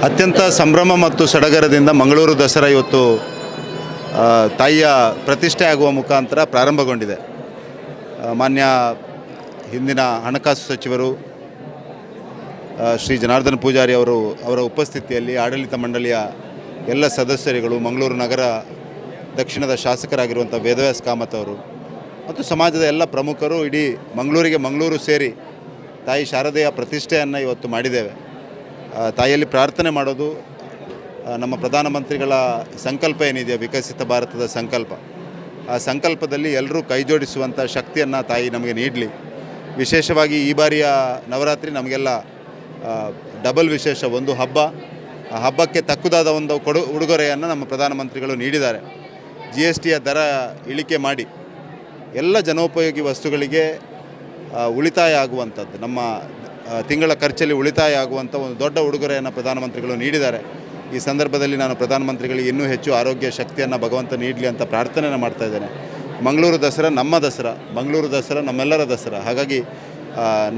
ಅತ್ಯಂತ ಸಂಭ್ರಮ ಮತ್ತು ಸಡಗರದಿಂದ ಮಂಗಳೂರು ದಸರಾ ಇವತ್ತು ತಾಯಿಯ ಪ್ರತಿಷ್ಠೆ ಆಗುವ ಮುಖಾಂತರ ಪ್ರಾರಂಭಗೊಂಡಿದೆ. ಮಾನ್ಯ ಹಿಂದಿನ ಹಣಕಾಸು ಸಚಿವರು ಶ್ರೀ ಜನಾರ್ದನ್ ಪೂಜಾರಿ ಅವರ ಉಪಸ್ಥಿತಿಯಲ್ಲಿ ಆಡಳಿತ ಮಂಡಳಿಯ ಎಲ್ಲ ಸದಸ್ಯರುಗಳು, ಮಂಗಳೂರು ನಗರ ದಕ್ಷಿಣದ ಶಾಸಕರಾಗಿರುವಂಥ ವೇದವ್ಯಾಸ್ ಕಾಮತ್ ಅವರು ಮತ್ತು ಸಮಾಜದ ಎಲ್ಲ ಪ್ರಮುಖರು ಇಡೀ ಮಂಗಳೂರು ಸೇರಿ ತಾಯಿ ಶಾರದೆಯ ಪ್ರತಿಷ್ಠೆಯನ್ನು ಇವತ್ತು ಮಾಡಿದ್ದೇವೆ. ತಾಯಿಯಲ್ಲಿ ಪ್ರಾರ್ಥನೆ ಮಾಡೋದು ನಮ್ಮ ಪ್ರಧಾನಮಂತ್ರಿಗಳ ಸಂಕಲ್ಪ ಏನಿದೆಯೋ, ವಿಕಸಿತ ಭಾರತದ ಸಂಕಲ್ಪ, ಆ ಸಂಕಲ್ಪದಲ್ಲಿ ಎಲ್ಲರೂ ಕೈ ಜೋಡಿಸುವಂಥ ಶಕ್ತಿಯನ್ನು ತಾಯಿ ನಮಗೆ ನೀಡಲಿ. ವಿಶೇಷವಾಗಿ ಈ ಬಾರಿಯ ನವರಾತ್ರಿ ನಮಗೆಲ್ಲ ಡಬಲ್ ವಿಶೇಷ. ಒಂದು ಹಬ್ಬ, ಆ ಹಬ್ಬಕ್ಕೆ ತಕ್ಕುದಾದ ಒಂದು ಉಡುಗೊರೆಯನ್ನು ನಮ್ಮ ಪ್ರಧಾನಮಂತ್ರಿಗಳು ನೀಡಿದ್ದಾರೆ. GSTಯ ದರ ಇಳಿಕೆ ಮಾಡಿ ಎಲ್ಲ ಜನೋಪಯೋಗಿ ವಸ್ತುಗಳಿಗೆ ಉಳಿತಾಯ ಆಗುವಂಥದ್ದು, ನಮ್ಮ ತಿಂಗಳ ಖರ್ಚಲ್ಲಿ ಉಳಿತಾಯ ಆಗುವಂಥ ಒಂದು ದೊಡ್ಡ ಉಡುಗೊರೆಯನ್ನು ಪ್ರಧಾನಮಂತ್ರಿಗಳು ನೀಡಿದ್ದಾರೆ. ಈ ಸಂದರ್ಭದಲ್ಲಿ ನಾನು ಪ್ರಧಾನಮಂತ್ರಿಗಳಿಗೆ ಇನ್ನೂ ಹೆಚ್ಚು ಆರೋಗ್ಯ ಶಕ್ತಿಯನ್ನು ಭಗವಂತ ನೀಡಲಿ ಅಂತ ಪ್ರಾರ್ಥನೆಯನ್ನು ಮಾಡ್ತಾ ಇದ್ದೇನೆ. ಮಂಗಳೂರು ದಸರಾ ನಮ್ಮ ದಸರಾ, ಮಂಗಳೂರು ದಸರಾ ನಮ್ಮೆಲ್ಲರ ದಸರಾ. ಹಾಗಾಗಿ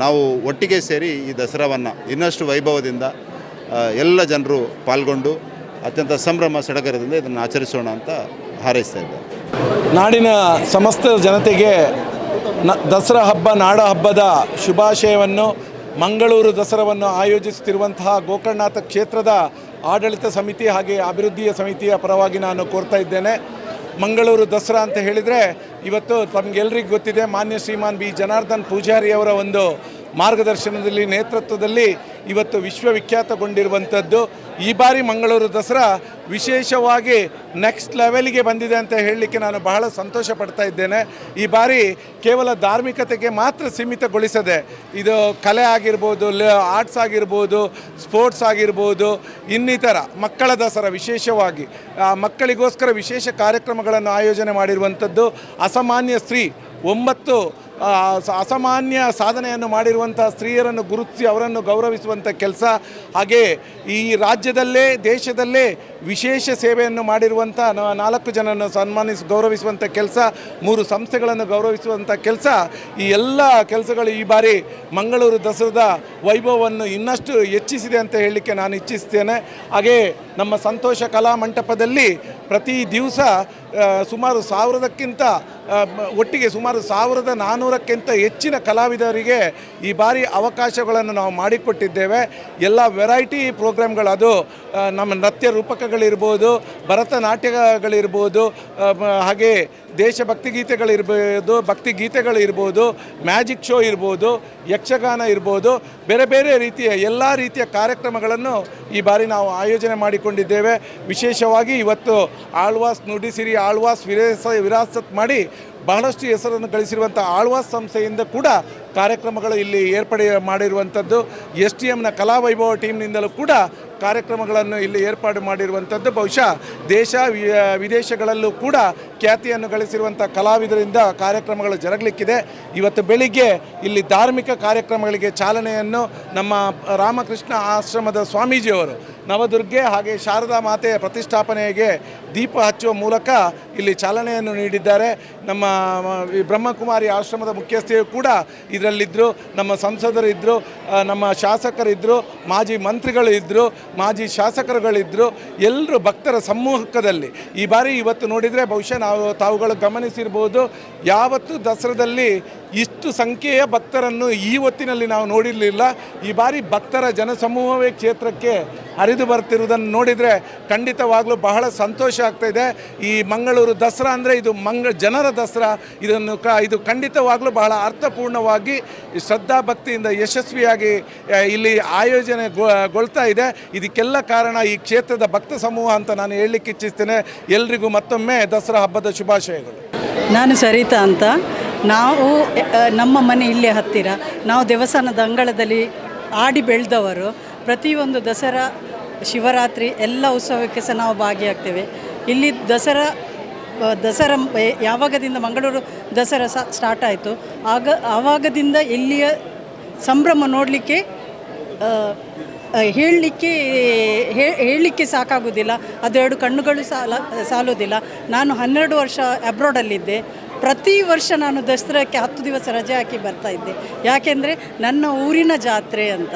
ನಾವು ಒಟ್ಟಿಗೆ ಸೇರಿ ಈ ದಸರಾವನ್ನು ಇನ್ನಷ್ಟು ವೈಭವದಿಂದ ಎಲ್ಲ ಜನರು ಪಾಲ್ಗೊಂಡು ಅತ್ಯಂತ ಸಂಭ್ರಮ ಸಡಗರದಿಂದ ಇದನ್ನು ಆಚರಿಸೋಣ ಅಂತ ಹಾರೈಸ್ತಾ ಇದ್ದಾರೆ. ನಾಡಿನ ಸಮಸ್ತ ಜನತೆಗೆ ದಸರಾ ಹಬ್ಬ, ನಾಡ ಹಬ್ಬದ ಶುಭಾಶಯವನ್ನು ಮಂಗಳೂರು ದಸರಾವನ್ನು ಆಯೋಜಿಸುತ್ತಿರುವಂತಹ ಗೋಕರ್ಣನಾಥ ಕ್ಷೇತ್ರದ ಆಡಳಿತ ಸಮಿತಿ ಹಾಗೆ ಅಭಿವೃದ್ಧಿಯ ಸಮಿತಿಯ ಪರವಾಗಿ ನಾನು ಕೋರ್ತಾ ಇದ್ದೇನೆ. ಮಂಗಳೂರು ದಸರಾ ಅಂತ ಹೇಳಿದರೆ ಇವತ್ತು ತಮಗೆಲ್ಲರಿಗೂ ಗೊತ್ತಿದೆ, ಮಾನ್ಯ ಶ್ರೀಮಾನ್ ಬಿ ಜನಾರ್ದನ್ ಪೂಜಾರಿಯವರ ಒಂದು ಮಾರ್ಗದರ್ಶನದಲ್ಲಿ, ನೇತೃತ್ವದಲ್ಲಿ ಇವತ್ತು ವಿಶ್ವವಿಖ್ಯಾತಗೊಂಡಿರುವಂಥದ್ದು. ಈ ಬಾರಿ ಮಂಗಳೂರು ದಸರಾ ವಿಶೇಷವಾಗಿ ನೆಕ್ಸ್ಟ್ ಲೆವೆಲ್ಗೆ ಬಂದಿದೆ ಅಂತ ಹೇಳಲಿಕ್ಕೆ ನಾನು ಬಹಳ ಸಂತೋಷ ಪಡ್ತಾ ಇದ್ದೇನೆ. ಈ ಬಾರಿ ಕೇವಲ ಧಾರ್ಮಿಕತೆಗೆ ಮಾತ್ರ ಸೀಮಿತಗೊಳಿಸದೆ, ಇದು ಕಲೆ ಆಗಿರ್ಬೋದು, ಆರ್ಟ್ಸ್ ಆಗಿರ್ಬೋದು, ಸ್ಪೋರ್ಟ್ಸ್ ಆಗಿರ್ಬೋದು, ಇನ್ನಿತರ ಮಕ್ಕಳ ದಸರಾ ವಿಶೇಷವಾಗಿ ಮಕ್ಕಳಿಗೋಸ್ಕರ ವಿಶೇಷ ಕಾರ್ಯಕ್ರಮಗಳನ್ನು ಆಯೋಜನೆ ಮಾಡಿರುವಂಥದ್ದು. ಅಸಾಮಾನ್ಯ ಸ್ತ್ರೀ 9 ಅಸಾಮಾನ್ಯ ಸಾಧನೆಯನ್ನು ಮಾಡಿರುವಂಥ ಸ್ತ್ರೀಯರನ್ನು ಗುರುತಿಸಿ ಅವರನ್ನು ಗೌರವಿಸುವಂಥ ಕೆಲಸ, ಹಾಗೆ ಈ ರಾಜ್ಯದಲ್ಲೇ ದೇಶದಲ್ಲೇ ವಿಶೇಷ ಸೇವೆಯನ್ನು ಮಾಡಿರುವಂಥ 4 ಜನರನ್ನು ಗೌರವಿಸುವಂಥ ಕೆಲಸ, 3 ಸಂಸ್ಥೆಗಳನ್ನು ಗೌರವಿಸುವಂಥ ಕೆಲಸ, ಈ ಎಲ್ಲ ಕೆಲಸಗಳು ಈ ಬಾರಿ ಮಂಗಳೂರು ದಸರಾದ ವೈಭವವನ್ನು ಇನ್ನಷ್ಟು ಹೆಚ್ಚಿಸಿದೆ ಅಂತ ಹೇಳಲಿಕ್ಕೆ ನಾನು ಇಚ್ಛಿಸ್ತೇನೆ. ಹಾಗೆ ನಮ್ಮ ಸಂತೋಷ ಕಲಾ ಮಂಟಪದಲ್ಲಿ ಪ್ರತಿ ದಿವಸ ಸುಮಾರು 1000ಕ್ಕಿಂತ ಒಟ್ಟಿಗೆ ಸುಮಾರು 1400ಕ್ಕಿಂತ ಹೆಚ್ಚಿನ ಕಲಾವಿದರಿಗೆ ಈ ಬಾರಿ ಅವಕಾಶಗಳನ್ನು ನಾವು ಮಾಡಿಕೊಟ್ಟಿದ್ದೇವೆ. ಎಲ್ಲ ವೆರೈಟಿ ಪ್ರೋಗ್ರಾಮ್ಗಳು, ಅದು ನಮ್ಮ ನೃತ್ಯ ರೂಪಕಗಳಿರ್ಬೋದು, ಭರತನಾಟ್ಯಗಳಿರ್ಬೋದು, ಹಾಗೆ ದೇಶಭಕ್ತಿ ಗೀತೆಗಳಿರ್ಬೋದು, ಭಕ್ತಿ ಗೀತೆಗಳಿರ್ಬೋದು, ಮ್ಯಾಜಿಕ್ ಶೋ ಇರ್ಬೋದು, ಯಕ್ಷಗಾನ ಇರ್ಬೋದು, ಬೇರೆ ಬೇರೆ ರೀತಿಯ ಎಲ್ಲ ರೀತಿಯ ಕಾರ್ಯಕ್ರಮಗಳನ್ನು ಈ ಬಾರಿ ನಾವು ಆಯೋಜನೆ ಮಾಡಿಕೊಂಡಿದ್ದೇವೆ. ವಿಶೇಷವಾಗಿ ಇವತ್ತು ಆಳ್ವಾಸ್ ನುಡಿಸಿರಿ, ಆಳ್ವಾಸ್ ವಿರಾಸತ್ ಮಾಡಿ ಬಹಳಷ್ಟು ಹೆಸರನ್ನು ಗಳಿಸಿರುವಂಥ ಆಳ್ವಾಸ್ ಸಂಸ್ಥೆಯಿಂದ ಕೂಡ ಕಾರ್ಯಕ್ರಮಗಳು ಇಲ್ಲಿ ಏರ್ಪಡೆ ಮಾಡಿರುವಂಥದ್ದು. STMನ ಕಲಾವೈಭವ ಟೀಮ್ನಿಂದಲೂ ಕೂಡ ಕಾರ್ಯಕ್ರಮಗಳನ್ನು ಇಲ್ಲಿ ಏರ್ಪಾಡು ಮಾಡಿರುವಂಥದ್ದು. ಬಹುಶಃ ದೇಶ ವಿದೇಶಗಳಲ್ಲೂ ಕೂಡ ಖ್ಯಾತಿಯನ್ನು ಗಳಿಸಿರುವಂಥ ಕಲಾವಿದರಿಂದ ಕಾರ್ಯಕ್ರಮಗಳು ಜರುಗಲಿಕ್ಕಿದೆ. ಇವತ್ತು ಬೆಳಿಗ್ಗೆ ಇಲ್ಲಿ ಧಾರ್ಮಿಕ ಕಾರ್ಯಕ್ರಮಗಳಿಗೆ ಚಾಲನೆಯನ್ನು ನಮ್ಮ ರಾಮಕೃಷ್ಣ ಆಶ್ರಮದ ಸ್ವಾಮೀಜಿಯವರು ನವದುರ್ಗೆ ಹಾಗೆ ಶಾರದಾ ಮಾತೆಯ ಪ್ರತಿಷ್ಠಾಪನೆಗೆ ದೀಪ ಹಚ್ಚುವ ಮೂಲಕ ಇಲ್ಲಿ ಚಾಲನೆಯನ್ನು ನೀಡಿದ್ದಾರೆ. ನಮ್ಮ ಬ್ರಹ್ಮಕುಮಾರಿ ಆಶ್ರಮದ ಮುಖ್ಯಸ್ಥೆಯು ಕೂಡ ಇದರಲ್ಲಿದ್ದರು, ನಮ್ಮ ಸಂಸದರಿದ್ದರು, ನಮ್ಮ ಶಾಸಕರಿದ್ದರು, ಮಾಜಿ ಮಂತ್ರಿಗಳು ಇದ್ದರು, ಮಾಜಿ ಶಾಸಕರುಗಳಿದ್ದರು. ಎಲ್ಲರೂ ಭಕ್ತರ ಸಮ್ಮುಖದಲ್ಲಿ ಈ ಬಾರಿ ಇವತ್ತು ನೋಡಿದರೆ ಬಹುಶಃ ತಾವುಗಳು ಗಮನಿಸಿರ್ಬೋದು, ಯಾವತ್ತೂ ದಸರಾದಲ್ಲಿ ಇಷ್ಟು ಸಂಖ್ಯೆಯ ಭಕ್ತರನ್ನು ಈ ಹೊತ್ತಿನಲ್ಲಿ ನಾವು ನೋಡಿರಲಿಲ್ಲ. ಈ ಬಾರಿ ಭಕ್ತರ ಜನಸಮೂಹವೇ ಕ್ಷೇತ್ರಕ್ಕೆ ಹರಿದು ಬರ್ತಿರುವುದನ್ನು ನೋಡಿದರೆ ಖಂಡಿತವಾಗಲೂ ಬಹಳ ಸಂತೋಷ ಆಗ್ತಾಯಿದೆ. ಈ ಮಂಗಳೂರು ದಸರಾ ಅಂದರೆ ಇದು ಜನರ ದಸರಾ. ಇದು ಖಂಡಿತವಾಗಲೂ ಬಹಳ ಅರ್ಥಪೂರ್ಣವಾಗಿ ಶ್ರದ್ಧಾಭಕ್ತಿಯಿಂದ ಯಶಸ್ವಿಯಾಗಿ ಇಲ್ಲಿ ಆಯೋಜನೆಗೊಳ್ತಾ ಇದೆ. ಇದಕ್ಕೆಲ್ಲ ಕಾರಣ ಈ ಕ್ಷೇತ್ರದ ಭಕ್ತ ಸಮೂಹ ಅಂತ ನಾನು ಹೇಳಲಿಕ್ಕೆ ಇಚ್ಛಿಸ್ತೇನೆ. ಎಲ್ರಿಗೂ ಮತ್ತೊಮ್ಮೆ ದಸರಾ ಹಬ್ಬದ ಶುಭಾಶಯಗಳು. ನಾನು ಸರಿತಾ ಅಂತ. ನಾವು ನಮ್ಮ ಮನೆ ಇಲ್ಲೇ ಹತ್ತಿರ, ನಾವು ದೇವಸ್ಥಾನದ ಅಂಗಳದಲ್ಲಿ ಆಡಿ ಬೆಳೆದವರು. ಪ್ರತಿಯೊಂದು ದಸರಾ, ಶಿವರಾತ್ರಿ ಎಲ್ಲ ಉತ್ಸವಕ್ಕೆ ಸಹ ನಾವು ಭಾಗಿಯಾಗ್ತೇವೆ. ಇಲ್ಲಿ ದಸರಾ ಯಾವಾಗದಿಂದ ಮಂಗಳೂರು ದಸರಾ ಸ್ಟಾರ್ಟ್ ಆಯಿತು ಆವಾಗದಿಂದ ಇಲ್ಲಿಯ ಸಂಭ್ರಮ ನೋಡಲಿಕ್ಕೆ ಹೇಳಲಿಕ್ಕೆ ಸಾಕಾಗೋದಿಲ್ಲ. ಅದು 2 ಕಣ್ಣುಗಳು ಸಾಲೋದಿಲ್ಲ. ನಾನು 12 ವರ್ಷ ಅಬ್ರಾಡಲ್ಲಿದ್ದೆ. ಪ್ರತಿ ವರ್ಷ ನಾನು ದಸರಾಕ್ಕೆ 10 ದಿವಸ ರಜೆ ಹಾಕಿ ಬರ್ತಾಯಿದ್ದೆ. ಯಾಕೆಂದರೆ ನನ್ನ ಊರಿನ ಜಾತ್ರೆ ಅಂತ.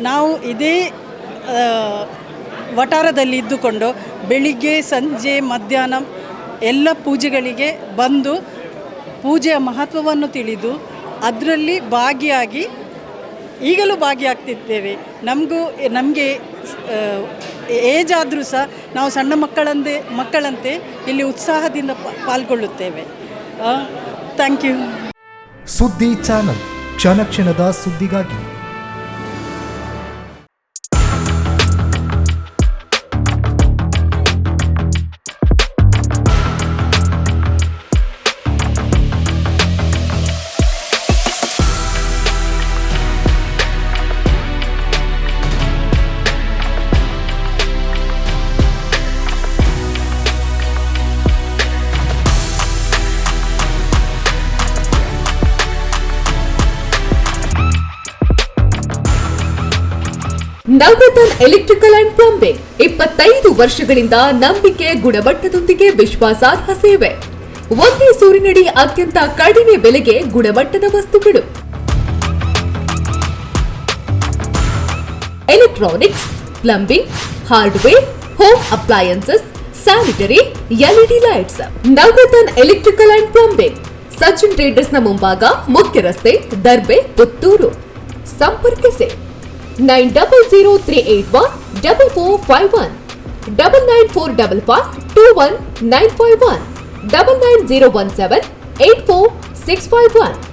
ನಾವು ಇದೇ ವಠಾರದಲ್ಲಿ ಇದ್ದುಕೊಂಡು ಬೆಳಿಗ್ಗೆ ಸಂಜೆ ಮಧ್ಯಾಹ್ನ ಎಲ್ಲ ಪೂಜೆಗಳಿಗೆ ಬಂದು ಪೂಜೆಯ ಮಹತ್ವವನ್ನು ತಿಳಿದು ಅದರಲ್ಲಿ ಭಾಗಿಯಾಗಿ ಈಗಲೂ ಭಾಗಿಯಾಗ್ತಿದ್ದೇವೆ. ನಮಗೆ ಏಜ್ ಆದರೂ ಸಹ ನಾವು ಸಣ್ಣ ಮಕ್ಕಳಂತೆ ಇಲ್ಲಿ ಉತ್ಸಾಹದಿಂದ ಪಾಲ್ಗೊಳ್ಳುತ್ತೇವೆ. Thank you. ಸುದ್ದಿ ಚಾನಲ್, ಕ್ಷಣ ಕ್ಷಣದ ಸುದ್ದಿಗಾಗಿ. ನವರತ್ನ ಎಲೆಕ್ಟ್ರಿಕಲ್ ಅಂಡ್ ಪ್ಲಂಬಿಂಗ್ 25 ವರ್ಷಗಳಿಂದ ನಂಬಿಕೆ, ಗುಣಮಟ್ಟದೊಂದಿಗೆ ವಿಶ್ವಾಸಾರ್ಹ ಸೇವೆ. ಒಂದೇ ಸೂರಿನಡಿ ಅತ್ಯಂತ ಕಡಿಮೆ ಬೆಲೆಗೆ ಗುಣಮಟ್ಟದ ವಸ್ತುಗಳು. Electronics, plumbing, hardware, home appliances, sanitary, LED lights. Navaratna electrical and plumbing, Sachin ಟ್ರೇಡರ್ಸ್ನ ಮುಂಭಾಗ, ಮುಖ್ಯ ರಸ್ತೆ, ದರ್ಬೆ, ಪುತ್ತೂರು. ಸಂಪರ್ಕಿಸಿ 9003814451 9945521951 990178461.